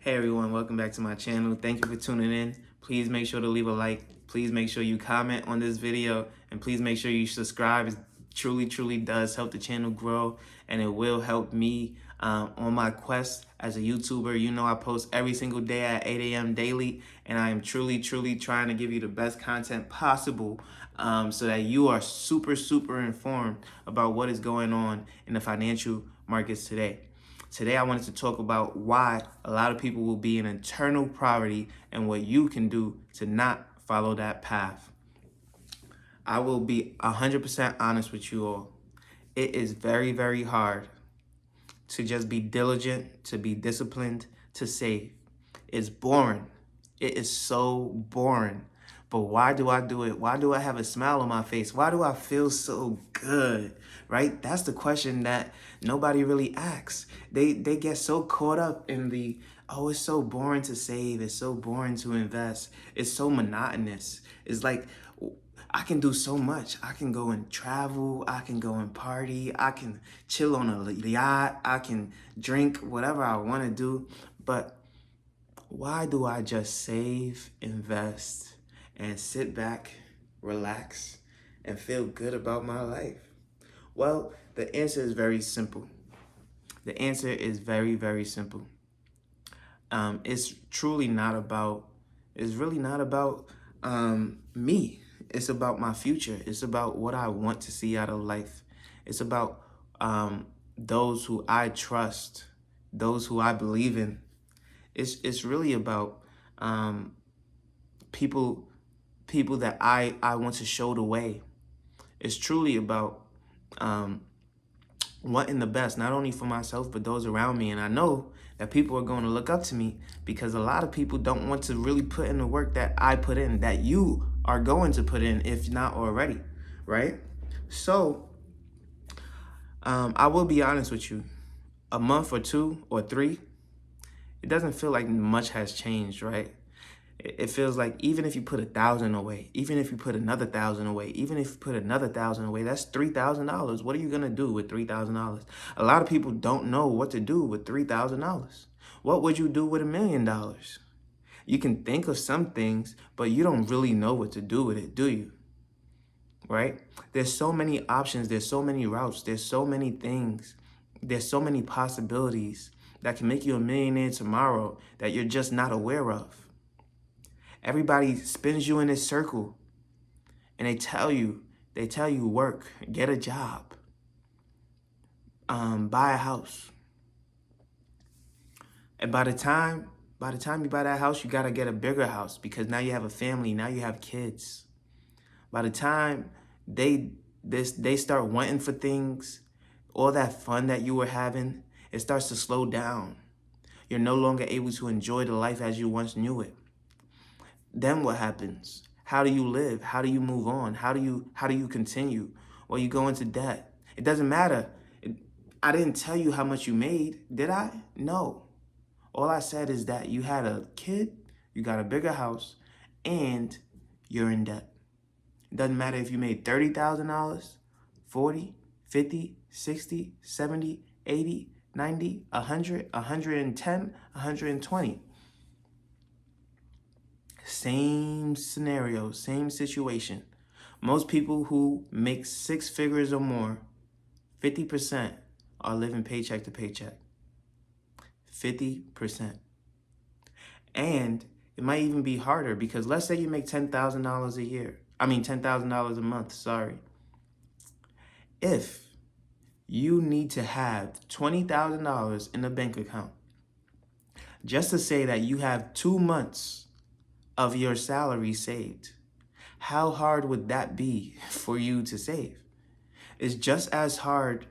Hey everyone, welcome back to my channel. Thank you for tuning in. Please make sure to leave a like. Please make sure you comment on this video, and please make sure you subscribe. It truly does help the channel grow, and it will help me on my quest as a YouTuber. You know I post every single day at 8 a.m. daily, and I am truly trying to give you the best content possible so that you are super informed about what is going on in the financial markets today. Today, I wanted to talk about why a lot of people will be in eternal poverty and what you can do to not follow that path. I will be 100% honest with you all. It is very hard to just be diligent, to be disciplined, to save. It's boring. It is so boring. But why do I do it? Why do I have a smile on my face? Why do I feel so good? Right? That's the question that nobody really asks. They get so caught up in the, oh, it's so boring to save. It's so boring to invest. It's so monotonous. It's like, I can do so much. I can go and travel. I can go and party. I can chill on a yacht. I can drink whatever I want to do. But why do I just save, invest, and sit back, relax, and feel good about my life? Well, the answer is very simple. The answer is very simple. It's truly not about, it's really not about me. It's about my future. It's about what I want to see out of life. It's about those who I trust, those who I believe in. It's really about people that I want to show the way. It's truly about wanting the best, not only for myself, but those around me. And I know that people are going to look up to me because a lot of people don't want to really put in the work that I put in, that you are going to put in, if not already, right? So I will be honest with you. A month or two or three, it doesn't feel like much has changed, right? It feels like even if you put 1,000 away, even if you put another 1,000 away, even if you put another 1,000 away, that's $3,000. What are you gonna do with $3,000? A lot of people don't know what to do with $3,000. What would you do with $1 million? You can think of some things, but you don't really know what to do with it, do you? Right? There's so many options, there's so many routes, there's so many things, there's so many possibilities that can make you a millionaire tomorrow that you're just not aware of. Everybody spins you in this circle and they tell you work, get a job, buy a house. And by the time you buy that house, you gotta get a bigger house because now you have a family, now you have kids. By the time they start wanting for things, all that fun that you were having, it starts to slow down. You're no longer able to enjoy the life as you once knew it. Then what happens? How do you live? How do you move on? How do you continue? Well, you go into debt. It doesn't matter. I didn't tell you how much you made, did I? No. All I said is that you had a kid, you got a bigger house, and you're in debt. It doesn't matter if you made $30,000, 40, 50, 60, 70, 80, 90, 100, 110, 120. Same scenario, same situation. Most people who make 6 figures or more, 50% are living paycheck to paycheck. 50%. And it might even be harder because let's say you make $10,000 a year. I mean, $10,000 a month, sorry. If you need to have $20,000 in the bank account just to say that you have 2 months of your salary saved, how hard would that be for you to save? It's just as hard.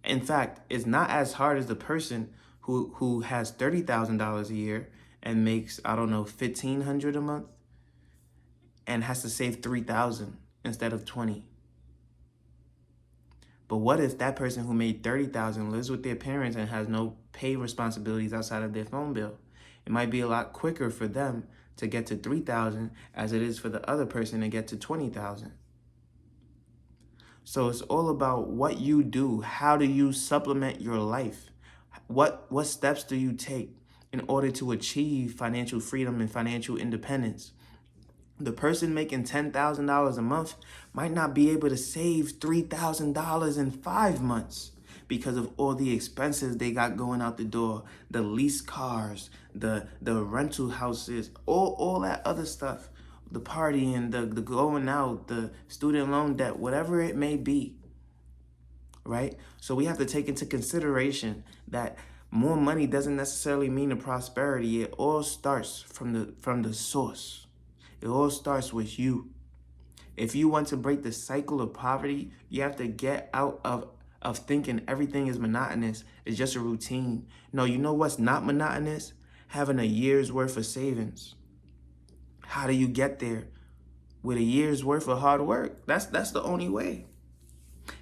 In fact, it's not as hard as the person who has $30,000 a year and makes, I don't know, $1,500 a month and has to save $3,000 instead of 20. But what if that person who made $30,000 lives with their parents and has no pay responsibilities outside of their phone bill? It might be a lot quicker for them to get to $3,000 as it is for the other person to get to $20,000. So it's all about what you do. How do you supplement your life? What steps do you take? in order to achieve financial freedom and financial independence. The person making $10,000 a month might not be able to save $3,000 in 5 months because of all the expenses they got going out the door, the leased cars, the rental houses, all that other stuff, the partying, the going out, the student loan debt, whatever it may be, right? So we have to take into consideration that more money doesn't necessarily mean the prosperity. It all starts from the source. It all starts with you. If you want to break the cycle of poverty, you have to get out of thinking everything is monotonous. It's just a routine. No, you know what's not monotonous? Having a year's worth of savings. How do you get there? With a year's worth of hard work. That's the only way.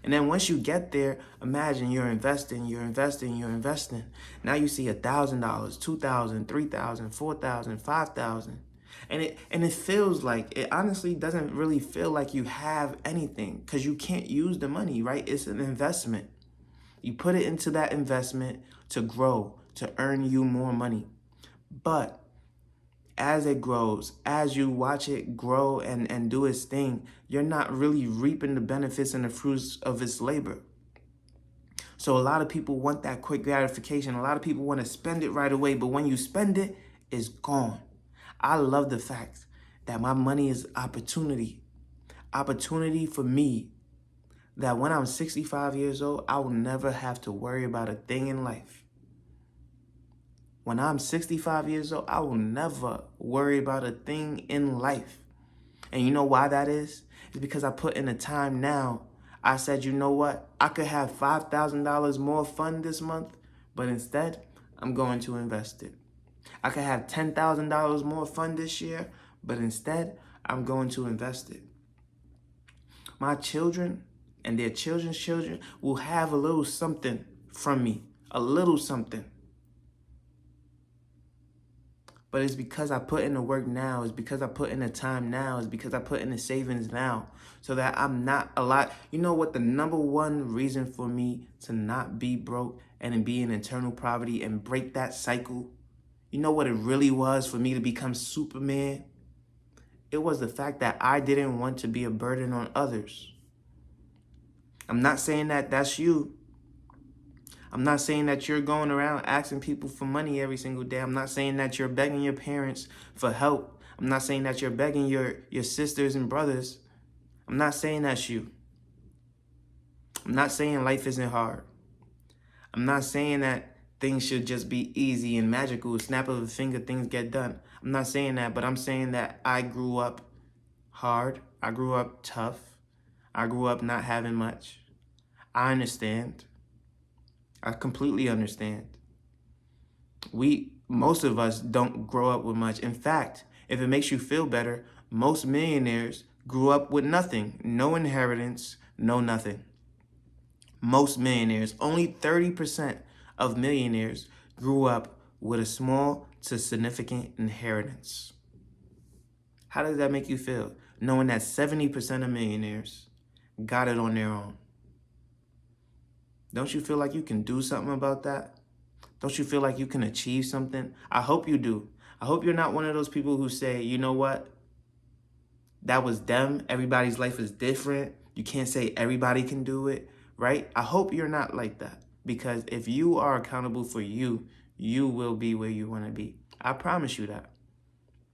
And then once you get there, imagine you're investing. Now you see $1,000, $2,000, $3,000, $4,000, $5,000. And it feels like, it honestly doesn't really feel like you have anything because you can't use the money, right? It's an investment. You put it into that investment to grow, to earn you more money. But as it grows, as you watch it grow and do its thing, you're not really reaping the benefits and the fruits of its labor. So a lot of people want that quick gratification. A lot of people want to spend it right away, but when you spend it, it's gone. I love the fact that my money is opportunity. Opportunity for me, that when I'm 65 years old, I will never have to worry about a thing in life. When I'm 65 years old, I will never worry about a thing in life. And you know why that is? It's because I put in the time now. I said, you know what? I could have $5,000 more fun this month, but instead, I'm going to invest it. I could have $10,000 more fun this year, but instead, I'm going to invest it. My children and their children's children will have a little something from me, a little something. But it's because I put in the work now. It's because I put in the time now. It's because I put in the savings now so that I'm not a lot. You know what? The number one reason for me to not be broke and be in eternal poverty and break that cycle, you know what it really was for me to become Superman? It was the fact that I didn't want to be a burden on others. I'm not saying that that's you. I'm not saying that you're going around asking people for money every single day. I'm not saying that you're begging your parents for help. I'm not saying that you're begging your sisters and brothers. I'm not saying that's you. I'm not saying life isn't hard. I'm not saying that things should just be easy and magical. Snap of a finger, things get done. I'm not saying that, but I'm saying that I grew up hard. I grew up tough. I grew up not having much. I understand. I completely understand. Most of us don't grow up with much. In fact, if it makes you feel better, most millionaires grew up with nothing. No inheritance, no nothing. Most millionaires, only 30% of millionaires grew up with a small to significant inheritance. How does that make you feel? Knowing that 70% of millionaires got it on their own. Don't you feel like you can do something about that? Don't you feel like you can achieve something? I hope you do. I hope you're not one of those people who say, you know what? That was them. Everybody's life is different. You can't say everybody can do it, right? I hope you're not like that. Because if you are accountable for you, you will be where you want to be. I promise you that.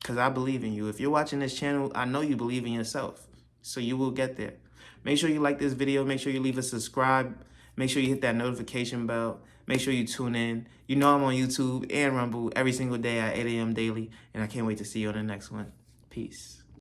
Because I believe in you. If you're watching this channel, I know you believe in yourself. So you will get there. Make sure you like this video. Make sure you leave a subscribe. Make sure you hit that notification bell. Make sure you tune in. You know I'm on YouTube and Rumble every single day at 8 a.m. daily. And I can't wait to see you on the next one. Peace.